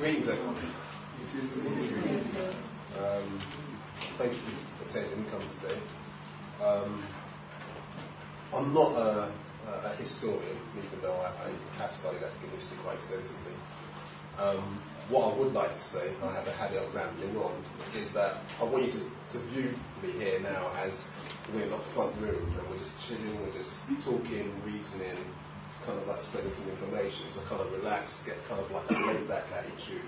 Greetings, everyone. Thank you for attending, coming today. I'm not a historian, even though I have studied African history quite extensively. What I would like to say, and I have a habit of rambling on, is that I want you to view me here now as we're not front room and we're just chilling, we're just talking, reasoning. It's kind of like spreading some information, so kind of relax, get kind of like a laid back attitude,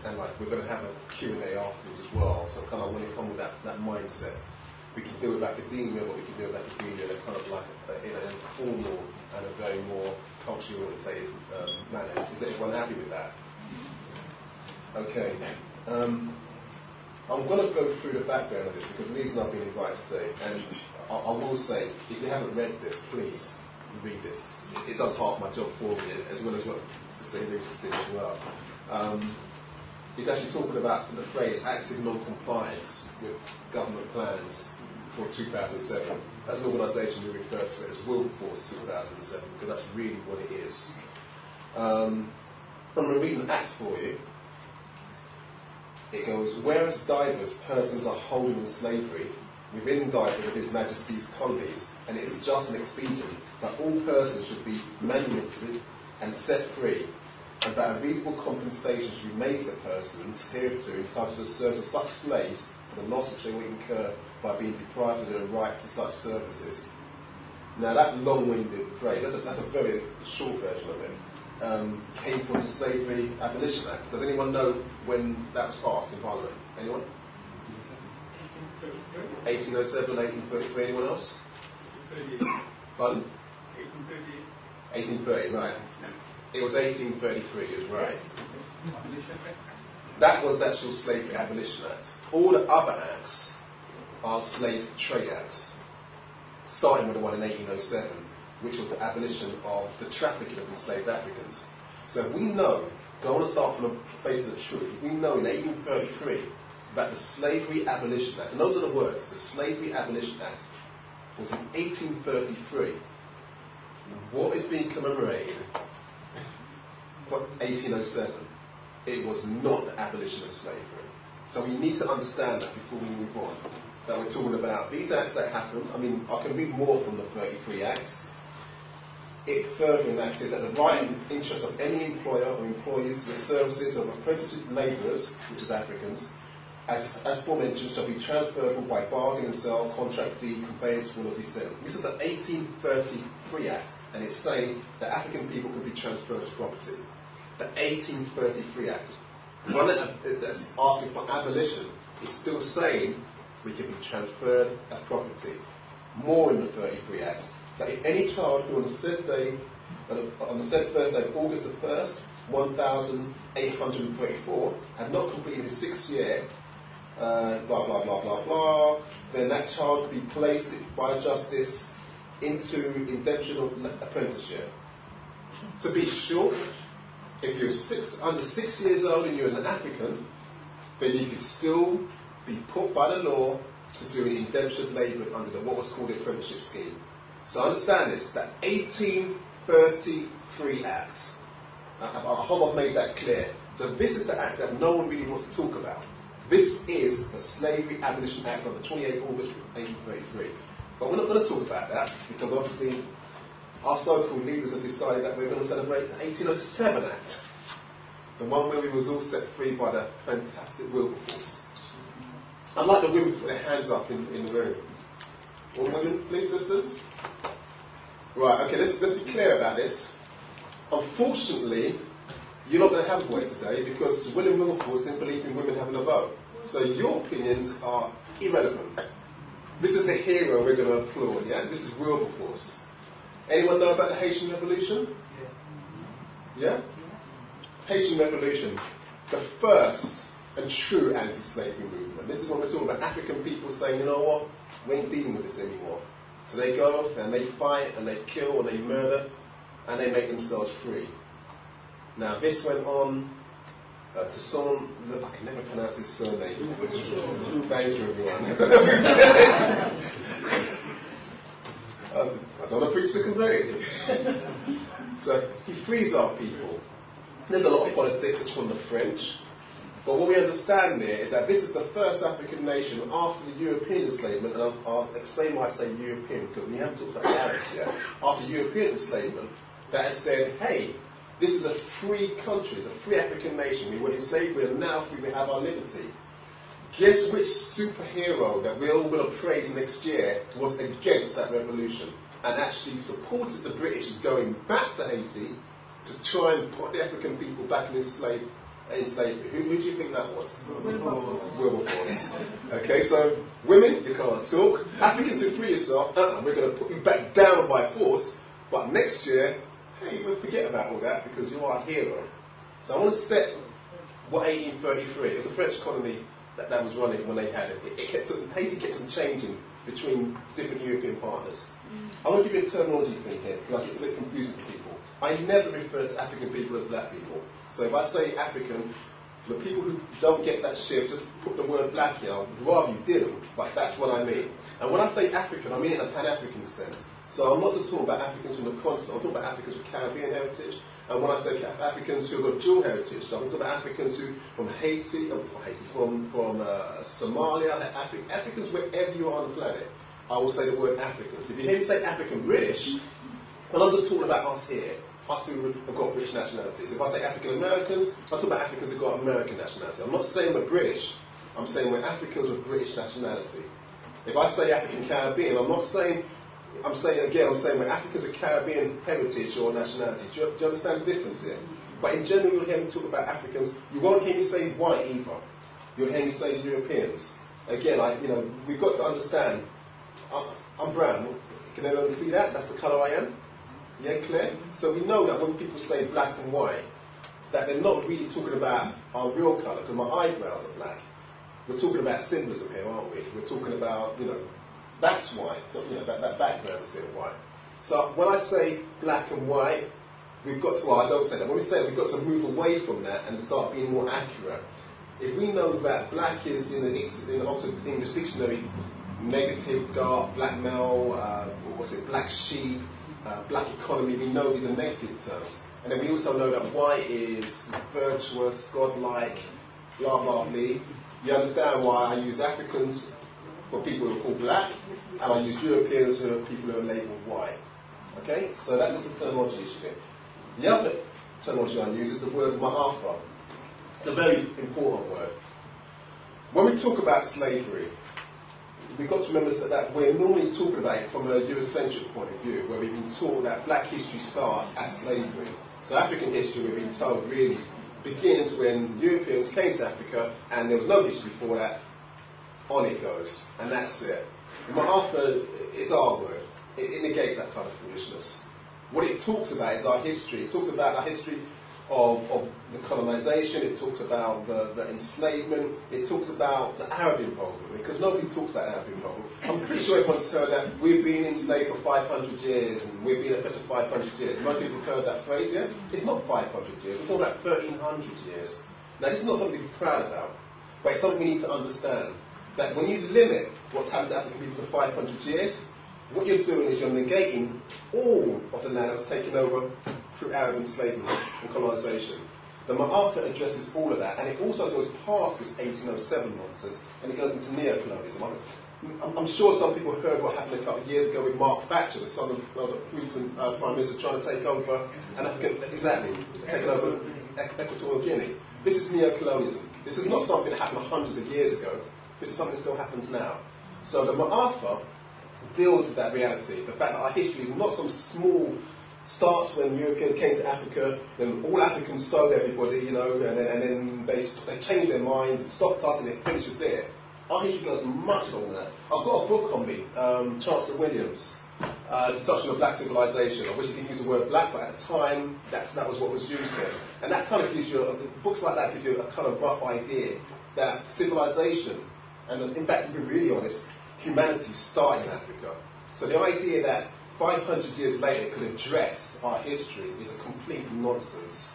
and like we're going to have a Q&A afterwards as well, so kind of when you come with that mindset, we can do it with academia, but we can do it with academia in a kind of like in an informal and a very more culturally orientated manner. Is everyone happy with that? Okay. I'm going to go through the background of this because the reason I've been invited today, and I will say, if you haven't read this, please read this. It does half my job for me, as well as what Sister Hilary just did as well. He's actually talking about the phrase active non-compliance with government plans for 2007. As an organisation, we refer to it as Wilberforce 2007 because that's really what it is. I'm going to read an act for you. It goes, whereas divers persons are holding in slavery within divers of His Majesty's colonies, and it is just an expedient that all persons should be manumitted and set free, and that a reasonable compensation should be made to the persons hereto entitled to the service of such slaves for the loss which they will incur by being deprived of their right to such services. Now that long-winded phrase, that's a very short version of it, came from the Slavery Abolition Act. Does anyone know when that was passed in Parliament? Anyone? 1807, 1833. Anyone else? 1838. Pardon? 1830, right. It was 1833, you're right. That was the actual Slavery Abolition Act. All the other acts are slave trade acts, starting with the one in 1807, which was the abolition of the trafficking of enslaved Africans. So we know, don't want to start from the basis of truth, we know in 1833 that the Slavery Abolition Act, and those are the words, the Slavery Abolition Act was in 1833. What is being commemorated for 1807? It was not the abolition of slavery. So we need to understand that before we move on. That we're talking about these acts that happened. I mean, I can read more from the 33 Act. It further enacted that the right and interest of any employer or employees to the services of apprentice labourers, which is Africans, as aforementioned, shall be transferable by bargain and sale, contract deed, conveyance, will, or descent. This is the 1833 Act, and it's saying that African people can be transferred as property. The 1833 Act, the one that's asking for abolition, is still saying we can be transferred as property. More in the 33 Act, that if any child who on the said day, on the said first day of August the 1st, 1834, had not completed his 6th year, blah, blah, blah, blah, blah, then that child could be placed by justice into indentured apprenticeship. To be short, if you're under 6 years old and you're an African, then you could still be put by the law to do indentured labour under what was called the apprenticeship scheme. So understand this, that 1833 Act, I hope I've made that clear. So this is the act that no one really wants to talk about. This is the Slavery Abolition Act of the 28th August 1833. But we're not going to talk about that because obviously our so-called leaders have decided that we're going to celebrate the 1807 Act, the one where we was all set free by the fantastic Wilberforce. I'd like the women to put their hands up in the room. All women, please, sisters. Right, okay, let's be clear about this. Unfortunately, you're not going to have a voice today because William Wilberforce didn't believe in women having a vote. So your opinions are irrelevant. This is the hero we're going to applaud, yeah? This is Wilberforce. Anyone know about the Haitian Revolution? Yeah? Haitian Revolution, the first and true anti-slavery movement. This is what we're talking about. African people saying, you know what, we ain't dealing with this anymore. So they go and they fight and they kill and they murder and they make themselves free. Now this went on to Toyin, I can never pronounce his surname. Thank you, everyone. I don't want to preach the converted. So he frees our people. There's a lot of politics, it's from the French. But what we understand there is that this is the first African nation after the European enslavement, and I'll explain why I say European, because we haven't talked about the Arabs yet. After European enslavement, that has said, hey, this is a free country, it's a free African nation. We were enslaved, we are now free, we have our liberty. Guess which superhero that we're all going to praise next year was against that revolution and actually supported the British going back to Haiti to try and put the African people back in slavery. Who do you think that was? Wilberforce. Okay, so women, you can't talk. Africans who free yourself, we're going to put you back down by force. But next year, hey, we'll forget about all that because you are a hero. So I want to set what 1833, it was a French colony that was running when they had it. Haiti kept on changing between different European partners. I want to give you a terminology thing here, like it's a bit confusing for people. I never refer to African people as black people. So if I say African, for the people who don't get that shift, just put the word black here. I'd rather you didn't, but that's what I mean. And when I say African, I mean it in a Pan-African sense. So I'm not just talking about Africans from the continent, I'm talking about Africans with Caribbean heritage. And when I say Africans who have dual heritage, so I'm talking about Africans who from Haiti, from Somalia, Africans wherever you are on the planet, I will say the word Africans. If you hear me say African British, well, I'm just talking about us here, us who have got British nationalities. If I say African Americans, I'm talking about Africans who have got American nationality. I'm not saying we're British, I'm saying we're Africans with British nationality. If I say African Caribbean, I'm saying we're Africans with Caribbean heritage or nationality. Do you understand the difference here? But in general, you'll hear me talk about Africans. You won't hear me say white either. You'll hear me say Europeans. Again, we've got to understand, I'm brown. Can anyone see that? That's the colour I am. Yeah, clear? So we know that when people say black and white, that they're not really talking about our real colour, because my eyebrows are black. We're talking about symbolism here, aren't we? We're talking about, that's white. So, that background is still white. So when I say black and white, we've got to, well, I don't say that. When we say it, we've got to move away from that and start being more accurate. If we know that black is in the Oxford English Dictionary, negative, dark, black male, black sheep, black economy, we know these are negative terms. And then we also know that white is virtuous, godlike, blah, blah, blah. You understand why I use Africans for people who are called black, and I use Europeans for people who are labelled white. Okay? So that's just a terminology issue. The other terminology I use is the word ma'afa. It's a very important word. When we talk about slavery, we've got to remember that we're normally talking about it from a Eurocentric point of view, where we've been taught that black history starts at slavery. So African history, we've been told, really begins when Europeans came to Africa and there was no history before that. On it goes, and that's it. Ma'afa is our word. It negates that kind of foolishness. What it talks about is our history. It talks about our history of the colonization. It talks about the enslavement. It talks about the Arab involvement, because nobody talks about Arab involvement. I'm pretty sure everyone's heard that we've been enslaved for 500 years and we've been oppressed for 500 years. Most people have heard that phrase, yeah? It's not 500 years. We're talking about 1,300 years. Now, this is not something to be proud about, but it's something we need to understand. That when you limit what's happened to African people to 500 years, what you're doing is you're negating all of the land that was taken over through Arab enslavement and colonization. The Ma'afa addresses all of that, and it also goes past this 1807 nonsense, and it goes into neo-colonialism. I'm sure some people heard what happened a couple of years ago with Mark Thatcher, the son of the Putin Prime Minister, trying to take over taking over Equatorial Guinea. This is neo-colonialism. This is not something that happened hundreds of years ago. This is something that still happens now. So the Ma'afa deals with that reality. The fact that our history is not some small, starts when Europeans came to Africa, then all Africans sold everybody, and then they changed their minds and stopped us, and it finishes there. Our history goes much longer than that. I've got a book on me, Chancellor Williams, Destruction of Black Civilization. I wish he didn't use the word black, but at the time, that was what was used there. And that kind of gives you, books like that give you a kind of rough idea that civilization, and in fact, to be really honest, humanity started in Africa. So the idea that 500 years later it could address our history is a complete nonsense.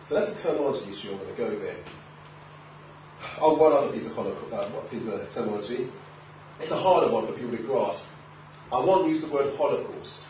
So that's a terminology issue. I'm going to go there. Oh, one other piece of terminology. It's a harder one for people to grasp. I won't use the word Holocaust.